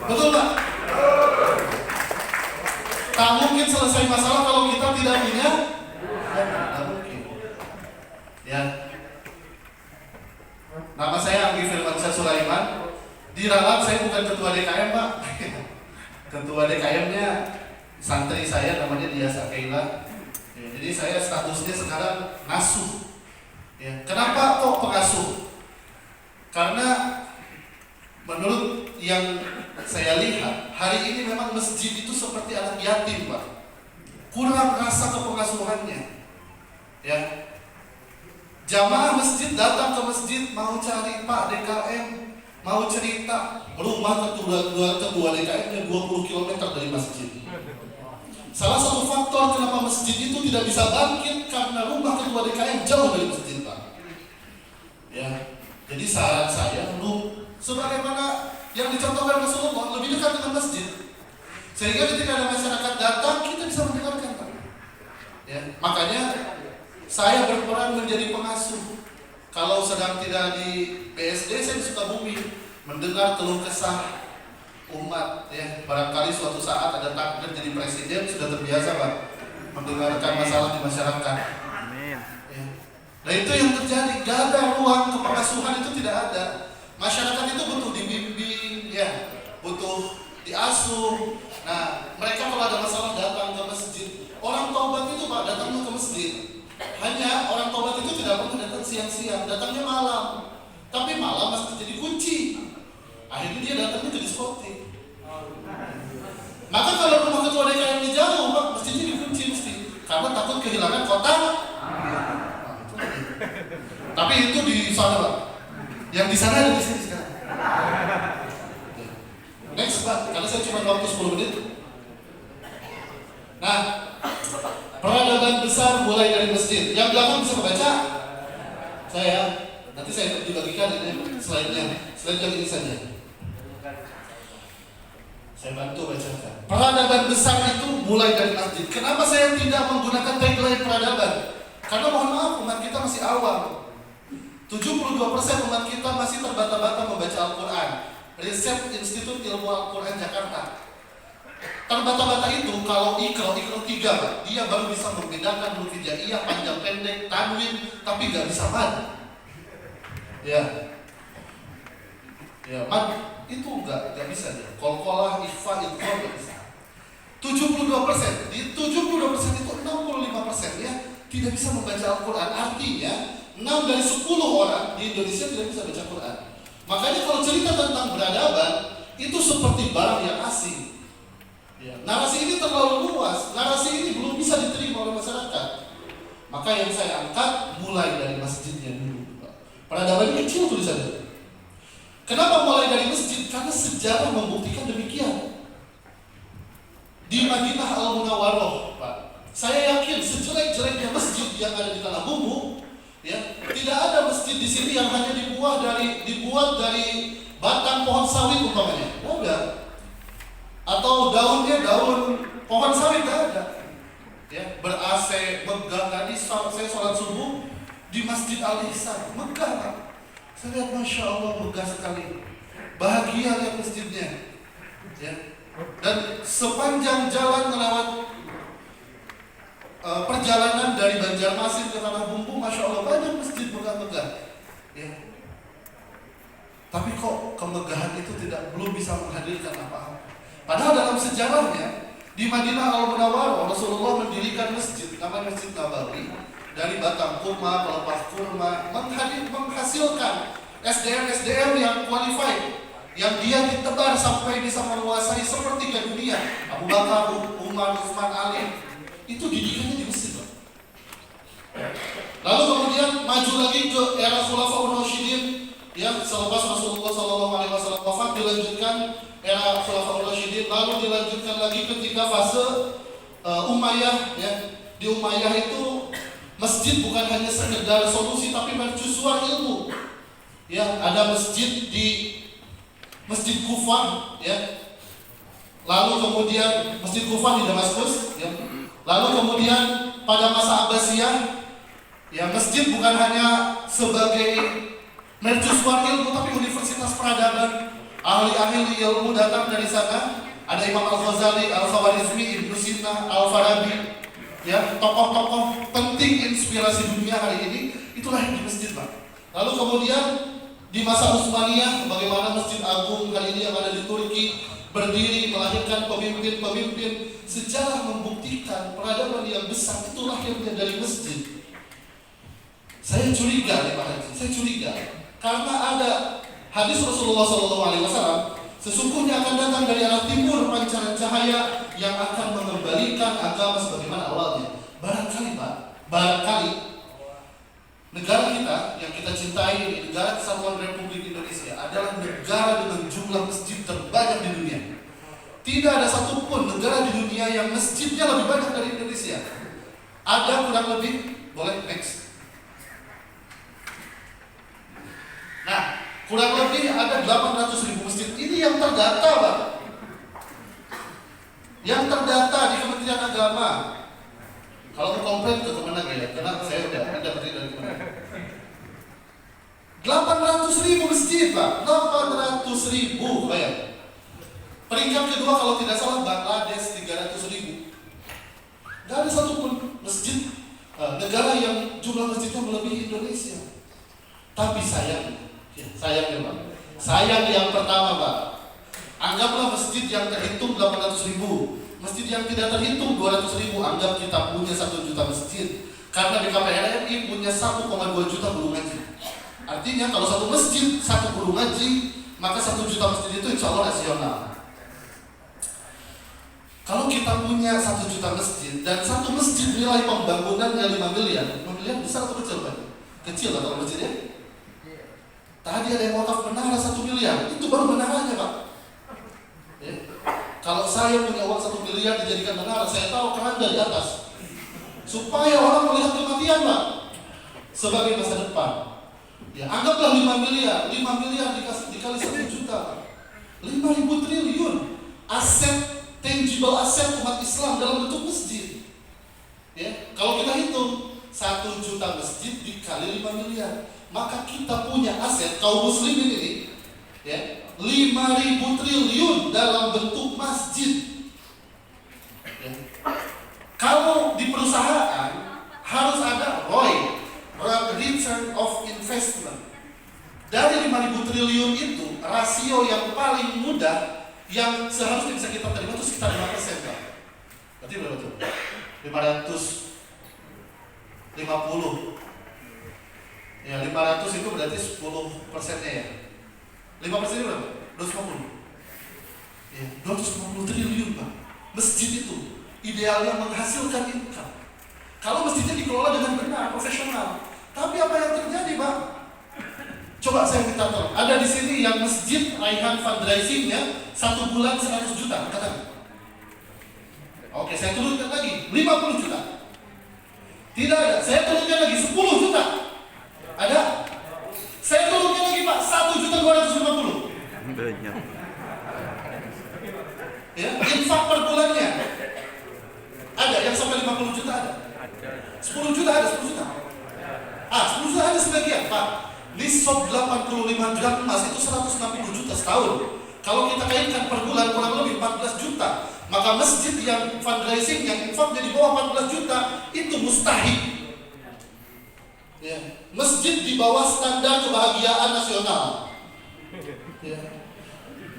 Betul Pak? Tak mungkin selesai masalah kalau kita tidak punya. Tak mungkin. Ya. Nama saya Anggi Firmansyah Sulaiman. Di Ralat saya bukan ketua DKM Pak. Ketua DKM-nya santri saya namanya Dias Akeila. Ya, jadi saya statusnya sekarang ngasuh. Ya. Kenapa kok pengasuh? Karena menurut yang saya lihat, hari ini memang masjid itu seperti anak yatim Pak. Kurang rasa kepengasuhannya. Ya. Jamaah masjid datang ke masjid mau cari Pak DKM, mau cerita rumah ketua DKM-nya 20 km dari masjid. Salah satu faktor kenapa masjid itu tidak bisa bangkit karena rumah ketua DKM jauh dari masjid Pak. Ya. Jadi saran saya, sebagaimana yang dicontohkan Rasulullah, lebih dekat dengan masjid. Sehingga ketika ada masyarakat datang, kita bisa mendengarkan Pak. Ya. Makanya saya berperan menjadi pengasuh. Kalau sedang tidak di BSD, saya di Sukabumi mendengar keluh kesah umat. Ya, barangkali suatu saat ada takdir jadi presiden, sudah terbiasa Pak mendengarkan masalah di masyarakat. Amin. Ya. Nah itu yang terjadi. Gak ada ruang kepengasuhan, itu tidak ada. Masyarakat itu butuh dibimbing, ya, butuh diasuh. Nah mereka kalau ada masalah datang ke masjid. Orang taubat itu Pak datangnya ke masjid. Hanya orang taubat itu tidak pernah datang siang-siang, datangnya malam. Tapi malam masih jadi kunci. Akhirnya dia datangnya ke diskotik. Maka kalau rumah ketua DKM-nya jauh, Pak, masjidnya dikunci mesti. Karena takut kehilangan kotak. Tapi itu di sana Pak. Yang di sana ada di sini sekarang. Next Pak, karena saya cuma waktu 10 menit. Nah, peradaban besar mulai dari masjid. Yang belakang bisa membaca? Saya, nanti saya dibagikan ini slide-nya. Slide yang ini saja. Saya bantu bacakan. Peradaban besar itu mulai dari masjid. Kenapa saya tidak menggunakan tagline peradaban? Karena mohon maaf, umat kita masih awam. 72% umat kita masih terbata-bata membaca Al-Quran. Riset Institut Ilmu Al-Quran Jakarta. Terbata-bata itu kalau Iqra 3, dia baru bisa membedakan huruf hijaiyah, panjang pendek, tanwin, tapi gak bisa mad. Ya, mad itu gak bisa dia. Qalqalah, ikhfa, idgham gak bisa. 72%, di 72% itu 65% ya tidak bisa membaca Al-Quran. Artinya 6 dari 10 orang di Indonesia tidak bisa baca Quran. Makanya kalau cerita tentang peradaban itu seperti barang yang asing. Ya, narasi ini terlalu luas, narasi ini belum bisa diterima oleh masyarakat. Maka yang saya angkat mulai dari masjidnya dulu. Peradaban ini kecil tulisannya. Kenapa mulai dari masjid? Karena sejarah membuktikan demikian. Di Madinah Al-Munawwarah, Pak, saya yakin sejelek-jeleknya masjid yang ada di Tanah Bumbu, ya, tidak ada masjid di sini yang hanya dibuat dari batang pohon sawit umpamanya. Ada. Atau daunnya daun pohon sawit nggak ada. Ya, ber-AC, megah. Tadi saya sholat subuh di Masjid Al-Ihsan, megah Pak. Saya lihat Masya Allah megah sekali. Bahagia lihat masjidnya. Ya. Dan sepanjang jalan melewat perjalanan dari Banjarmasin ke Tanah Bumbu, Masya Allah banyak masjid megah-megah. Ya. Tapi kok kemegahan itu belum bisa menghadirkan apa-apa. Padahal dalam sejarahnya di Madinah Al-Munawwarah Rasulullah mendirikan masjid namanya Masjid Nabawi dari batang kurma, pelepah kurma, menghasilkan SDM yang qualified, yang dia ditebar sampai bisa menguasai sepertiga dunia. Abu Bakar, Umar, Utsman, Ali, itu didikannya di masjid. Lalu kemudian maju lagi ke era Khulafaur Rasyidin, yang selepas Rasulullah SAW wafat dilanjutkan era Khulafaur Rasyidin, lalu dilanjutkan lagi ketika fase Umayyah. Ya. Di Umayyah itu masjid bukan hanya sekedar solusi tapi mercusuar ilmu. Ya, ada masjid di Masjid Kufah, ya. Lalu kemudian Masjid Kufah di Damaskus, ya. Lalu kemudian pada masa Abbasiyah, ya, masjid bukan hanya sebagai mercusuar ilmu tapi universitas peradaban. ahli-ahli ilmu datang dari sana. Ada Imam Al-Ghazali, Al-Khawarizmi, Ibnu Sina, Al-Farabi, ya, tokoh-tokoh penting inspirasi dunia hari ini itu lahir di masjid, Pak. Lalu kemudian di masa Utsmaniyah, bagaimana Masjid Agung hari ini yang ada di Turki berdiri melahirkan pemimpin-pemimpin. Sejarah membuktikan peradaban yang besar itu lahirnya dari masjid. Saya curiga nih Pak Haji, saya curiga karena ada hadis Rasulullah SAW, sesungguhnya akan datang dari arah timur pancaran cahaya yang akan mengembalikan agama sebagaimana awalnya. Barangkali Pak, barangkali negara kita yang kita cintai, negara Kesatuan Republik Indonesia adalah negara dengan jumlah masjid terbanyak di dunia. Tidak ada satupun negara di dunia yang masjidnya lebih banyak dari Indonesia. Ada kurang lebih, boleh next. Nah, kurang lebih ada 800.000 masjid. Ini yang terdata, Pak. Yang terdata di Kementerian Agama. Kalau mau komplain ke Kemenag ya, karena saya udah berdiri dari Kemenag. 800.000 masjid, Pak. 800.000, Pak ya. Peringkat kedua kalau tidak salah Bangladesh 300.000. Gak ada satupun masjid negara yang jumlah masjidnya melebihi Indonesia. Tapi sayangnya Pak. Sayang yang pertama, Pak. Anggaplah masjid yang terhitung 800.000, masjid yang tidak terhitung 200.000. Anggap kita punya 1 juta masjid. Karena BKPR RI punya 1,2 juta guru ngaji. Artinya kalau satu masjid 1 guru ngaji, maka 1 juta masjid itu insya Allah nasional. Kalau kita punya 1 juta masjid dan satu masjid nilai pembangunannya 5 miliar, 5 miliar besar atau kecil, Pak? Kecil atau masjidnya? Tadi ada yang wakaf menara 1 miliar, itu baru menaranya, Pak. Ya. Kalau saya punya uang 1 miliar dijadikan menara, saya tahu keranda di atas, supaya orang melihat kematian, Pak, sebagai masa depan. Ya, anggaplah 5 miliar dikali 1 juta, Pak. 5.000 triliun aset, tangible aset umat Islam dalam bentuk masjid. Ya, kalau kita hitung 1 juta masjid dikali 5 miliar, maka kita punya aset kaum muslimin ini, ya, 5.000 triliun dalam bentuk masjid. Ya. Kalau di perusahaan harus ada ROI, return of investment. Dari 5.000 triliun itu, rasio yang paling mudah yang seharusnya bisa kita terima itu sekitar 5%, Pak. Berarti berapa tuh? 550. Ya, 500 itu berarti 10%-nya ya. 5% itu berapa? 250. Ya, 250 triliun, Pak. Masjid itu idealnya menghasilkan income. Kalau masjidnya dikelola dengan benar, profesional. Tapi apa yang terjadi, Pak? Coba saya minta tolong. Ada di sini yang masjid raihan fundraisingnya 1 bulan 100 juta, katakan. Oke, saya turunkan lagi 50 juta. Tidak ada. Saya turunkan lagi 10 juta. Ada? Saya turunkan lagi, Pak, 1.250.000. Ya, infak per bulannya. Ada yang sampai 50 juta ada. 10 juta ada, 10 juta. 10 juta ada sebagian, Pak. Nisab 85 gram emas itu 160 juta setahun. Kalau kita kaitkan per bulan kurang lebih 14 juta, maka masjid yang fundraising yang infaknya di bawah 14 juta itu mustahil. Ya. Masjid di bawah standar kebahagiaan nasional. Ya.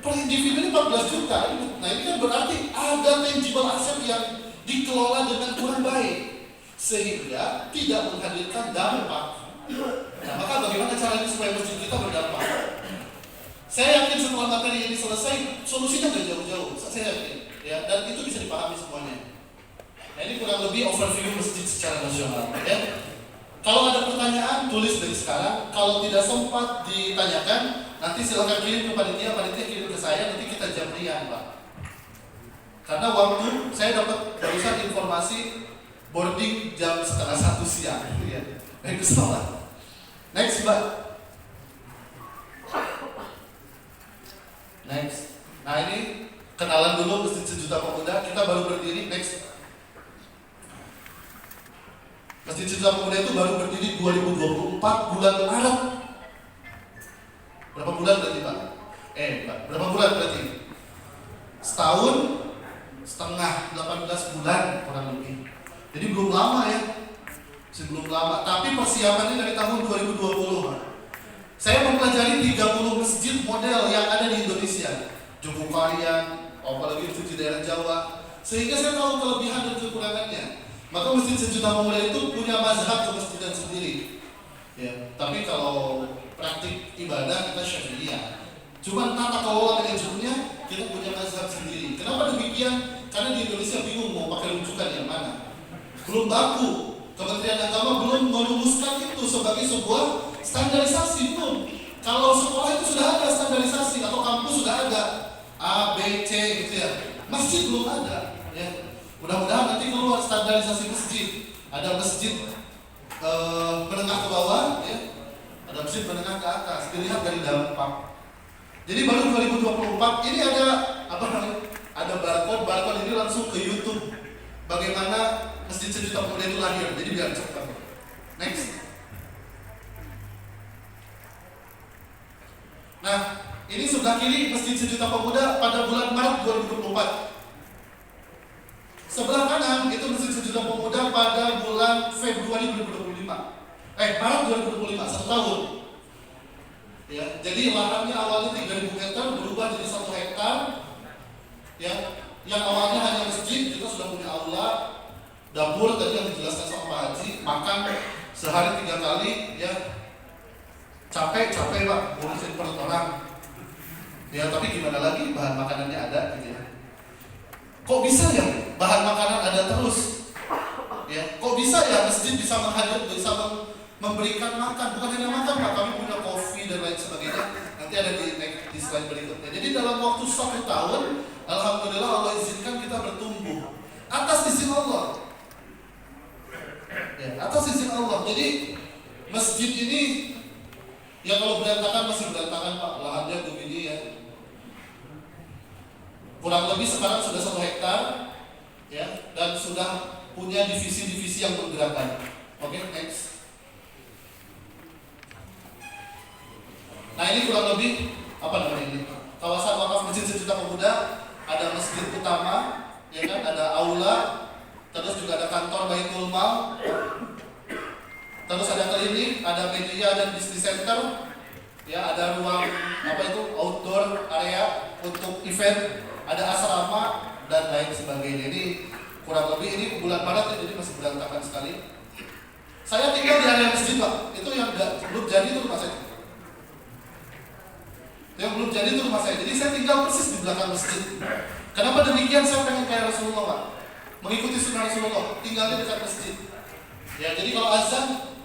Per individu ini 14 juta. Nah, ini kan berarti ada tangible aset yang dikelola dengan kurang baik, sehingga tidak menghadirkan dampak. Nah, maka bagaimana caranya supaya masjid kita berdampak? Saya yakin setelah materi ini selesai, solusinya nggak jauh-jauh. Saya yakin, ya, dan itu bisa dipahami semuanya. Nah, ini kurang lebih overview masjid secara nasional. Ya. Kalau ada pertanyaan, tulis dari sekarang. Kalau tidak sempat ditanyakan, nanti silakan kirim ke panitia kirim ke saya, nanti kita jamrian, Pak. Karena waktu saya dapat barusan informasi boarding jam 12:30 siang. Ya. Baik, kesalahan. Next, Mbak. Next. Nah, ini kenalan dulu Masjid Sejuta Pemuda. Kita baru berdiri. Next. Masjid Sejuta Pemuda itu baru berdiri 2024 bulan Maret. Berapa bulan berarti, Pak? Berapa bulan berarti? Setahun setengah, 18 bulan kurang lebih. Jadi belum lama ya, sebelum lama. Tapi persiapannya dari tahun 2020. Saya mempelajari 30 masjid model yang ada di Indonesia, Jogokarian, apalagi di daerah Jawa, sehingga saya tahu kelebihan dan kekurangannya. Maka Masjid Sejuta Pemuda itu punya mazhab kemasjidan sendiri. Ya, tapi kalau praktik ibadah kita Syafi'iyah. Cuman tata kelola manajemennya kita punya mazhab sendiri. Kenapa demikian? Karena di Indonesia bingung mau pakai rujukan yang mana. Belum baku. Kementerian Agama belum merumuskan itu sebagai sebuah standarisasi belum. Kalau sekolah itu sudah ada standarisasi atau kampus sudah ada A, B, C gitu ya. Masjid belum ada. Ya. Mudah-mudahan nanti keluar standarisasi masjid. Ada masjid menengah ke bawah, ya. Ada masjid menengah ke atas. Dilihat dari dampak. Jadi baru 2024 ini ada apa namanya? Ada barcode ini langsung ke YouTube. Bagaimana Masjid Sejuta Pemuda itu lahir. Jadi biar cepat. Next. Nah, ini sebelah kiri Masjid Sejuta Pemuda pada bulan Maret 2024. Sebelah kanan itu Masjid Sejuta Pemuda pada bulan Februari 2025. Maret 2025, 1 tahun. Ya, jadi lahannya awalnya 3.000 meter berubah jadi 1 hektar. Ya, yang awalnya hanya masjid, kita sudah punya aula, dapur tadi yang dijelaskan sama Pak Haji, makan sehari 3 kali, ya. Capek Pak, ngurusin perut orang. Ya, tapi gimana lagi, bahan makanannya ada gitu ya. Kok bisa ya bahan makanan ada terus? Ya, kok bisa ya masjid bisa memberikan makan, bukan hanya makan Pak, kami punya kopi dan lain sebagainya. Nanti ada di slide berikutnya. Jadi dalam waktu 1 tahun, alhamdulillah Allah izinkan kita bertumbuh atas izin Allah. Ya, atas izin Allah. Jadi masjid ini ya kalau berantakan masih berantakan Pak, lahannya begini ya. Kurang lebih sekarang sudah 1 hektar ya, dan sudah punya divisi-divisi yang bergerakan. Oke, next. Nah ini kurang lebih apa namanya ini? Kawasan wakaf Masjid Sejuta Pemuda, ada masjid utama, ya kan? Ada aula, terus juga ada kantor Baitul Mal, terus ada klinik, ada media dan bisnis center, ya ada ruang apa itu outdoor area untuk event, ada asrama dan lain sebagainya. Ini kurang lebih ini bulan Maret ya, jadi masih berantakan sekali. Saya tinggal di area masjid Pak, itu yang belum jadi itu rumah saya. Yang belum jadi itu rumah saya, jadi saya tinggal persis di belakang masjid. Kenapa demikian? Saya pengen kayak Rasulullah Pak, mengikuti sunnah Rasulullah, tinggalnya dekat masjid. Ya jadi kalau azan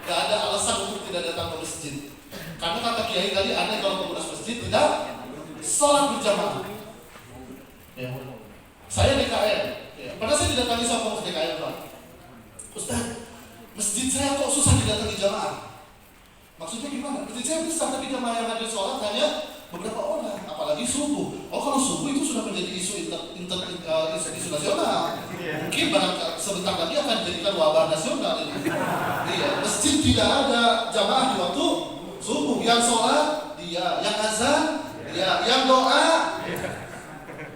nggak ada alasan untuk tidak datang ke masjid. Karena kata Kiai tadi aneh kalau pengurus masjid tidak sholat berjamaah. Ya. Saya DKM, ya. Pernah saya didatangi sama pengurus DKM Pak. Ustaz, masjid saya kok susah didatangi jamaah. Maksudnya gimana? Masjid saya besar tapi jamaah yang hadir sholat hanya beberapa orang, apalagi subuh. Oh kalau subuh itu sudah menjadi isu isu nasional. Mungkin sebentar lagi akan dijadikan wabah nasional ini. Iya, masjid tidak ada jamaah di waktu subuh. Yang sholat dia, yang azan dia, yang doa,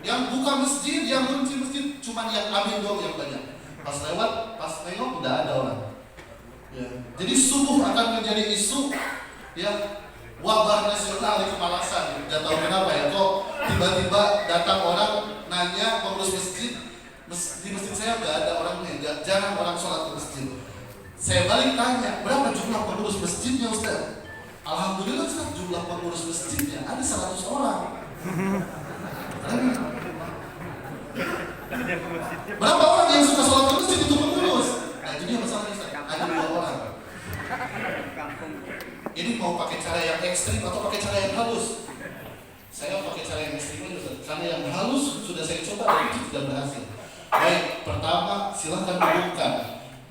yang buka masjid, yang kunci masjid, cuman yang amin doang yang banyak. Pas lewat, pas nengok udah ada orang. Ya. Jadi subuh akan menjadi isu ya wabah nasional di Kemalasan. Gak tahu kenapa ya, kok tiba-tiba datang orang nanya pengurus masjid, di masjid saya nggak ada orangnya, jarang orang sholat di masjid. Saya balik tanya, berapa jumlah pengurus masjidnya Ustaz? Alhamdulillah Ustaz, jumlah pengurus masjidnya ada 100 orang. Berapa orang yang suka sholat di masjid itu pengurus? Nah itu dia masalahnya Ustaz, ada 2 orang. Ini mau pakai cara yang ekstrim atau pakai cara yang halus? Saya pakai cara yang ekstrim aja Ustaz. Karena yang halus sudah saya coba dan itu tidak berhasil. Baik, pertama silahkan hubungkan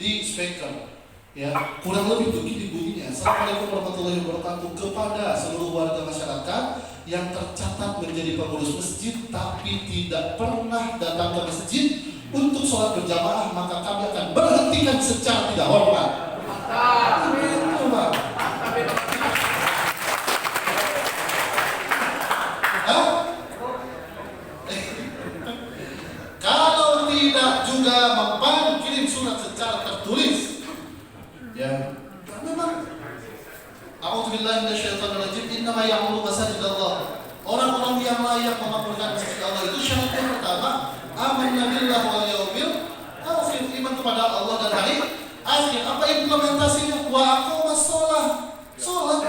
di speaker. Ya, kurang lebih begini bunyinya. Assalamualaikum warahmatullahi wabarakatuh kepada seluruh warga masyarakat yang tercatat menjadi pengurus masjid tapi tidak pernah datang ke masjid untuk sholat berjamaah, maka kami akan berhentikan secara tidak hormat. Itu Pak. Hah? Kalau tidak juga mempan, kirim surat secara tertulis. Ya, memang. A'udzubillahi minasyaitonirrajim. Innama ya'muru masajidallah. Orang-orang yang layak memakmurkan masjid Allah itu syarat yang pertama, amanna billahi wal yawmil akhir, iman kepada Allah dan hari akhir. Apa implementasinya? Wa aqamas sholat.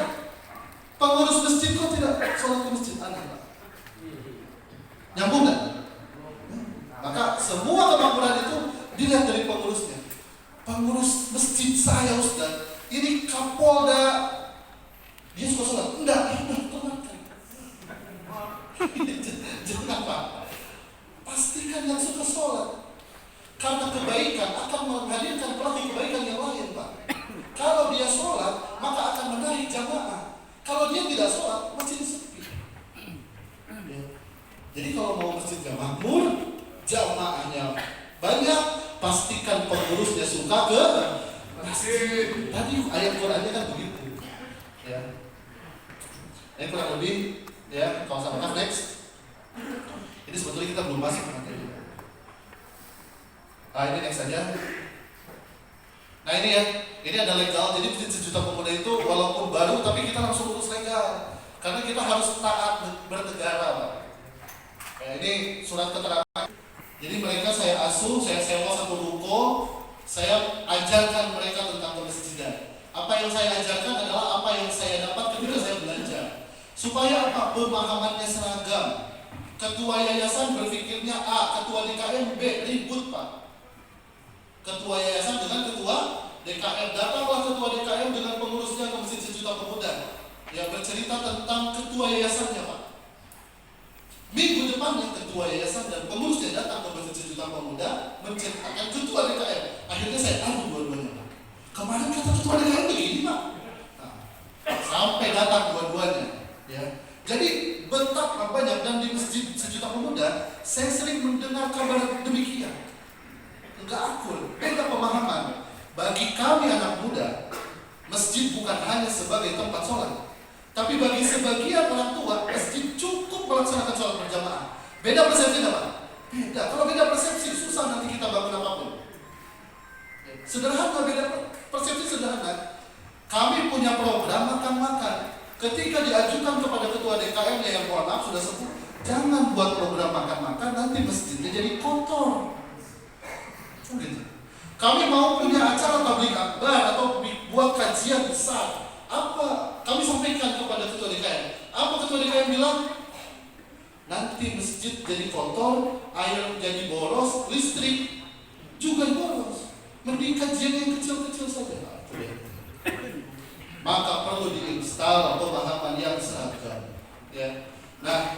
Pengurus masjid kok tidak sholat ke masjid? Aneh. Nyambung nggak? Maka semua kemakmuran itu dilihat dari pengurusnya. Pengurus masjid saya Ustaz, ini Kapolda, dia suka sholat? Enggak, jangan Pak. Pastikan yang suka sholat. Karena kebaikan akan menghadirkan pelaku kebaikan yang lain Pak. Kalau dia sholat, maka akan menarik jamaah. Kalau dia tidak sholat, masjid sepi. Jadi kalau mau masjidnya makmur, jamaahnya banyak, pastikan pengurusnya suka ke masjid. Tadi ayat Qurannya kan begitu. Ya. Ini kurang lebih ya, kalau sama next. Ini sebetulnya kita belum masuk materi. Ini next saja. Nah ini ya, ini ada legal. Jadi masjid sejuta pemuda itu walaupun baru, tapi kita langsung urus legal. Karena kita harus taat bernegara Pak. Ini surat keterangan. Jadi mereka saya asuh, saya sewa satu ruko, saya ajarkan mereka tentang kemasjidan. Apa yang saya ajarkan adalah apa yang saya dapat ketika saya belajar. Supaya apa? Pemahamannya seragam. Ketua yayasan berpikirnya A, ketua DKM B, ribut Pak. Ketua yayasan dengan ketua DKM, datanglah ketua DKM dengan pengurusnya ke Masjid Sejuta Pemuda. Ya bercerita tentang ketua yayasannya Pak. Minggu depan yang ketua yayasan dan pengurusnya datang ke Masjid Sejuta Pemuda menceritakan ketua DKM. Akhirnya saya adu dua-duanya Pak. Kemarin kata ketua DKM begini Pak. Sampai datang dua-duanya. Ya. Jadi betapa banyak, dan di Masjid Sejuta Pemuda saya sering mendengar kabar demikian. Enggak akul, beda pemahaman. Bagi kami anak muda, masjid bukan hanya sebagai tempat sholat, tapi bagi sebagian orang tua, masjid cukup melaksanakan sholat berjamaah. Beda persepsi Pak? Beda. Kalau beda persepsi, susah nanti kita bangun apapun. Sederhana, beda persepsi sederhana. Kami punya program makan-makan. Ketika diajukan kepada ketua DKM yang mohon maaf sudah sepuh, jangan buat program makan-makan, nanti masjidnya jadi kotor. Gitu. Kami mau punya acara tabligh akbar atau buat kajian besar. Apa? Kami sampaikan kepada ketua DKM. Apa ketua DKM bilang? Nanti masjid jadi kotor, air jadi boros, listrik juga boros. Mending kajian yang kecil-kecil saja. Maka perlu diinstal pemahaman yang seragam. Ya. Nah,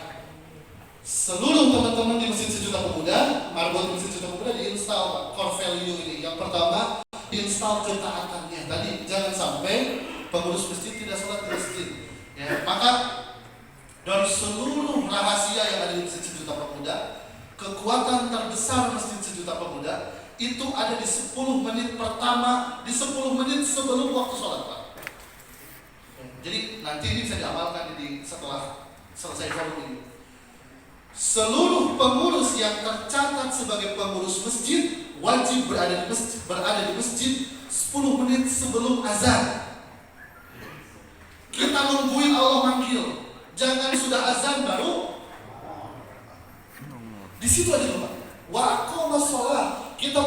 seluruh teman-teman di Masjid Sejuta Pemuda, marbot Masjid Sejuta Pemuda diinstal core value ini. Yang pertama, diinstal ketaatannya. Tadi jangan sampai pengurus masjid tidak sholat di masjid. Ya, maka dari seluruh rahasia yang ada di Masjid Sejuta Pemuda, kekuatan terbesar Masjid Sejuta Pemuda itu ada di 10 menit pertama, di 10 menit sebelum waktu sholat Pak. Jadi nanti ini bisa diamalkan setelah selesai forum ini. Seluruh pengurus yang tercatat sebagai pengurus masjid wajib berada di masjid 10 menit sebelum azan. Kita nungguin Allah manggil. Jangan sudah azan baru. Di situ aja Pak. Wa aqamas shalah. Kita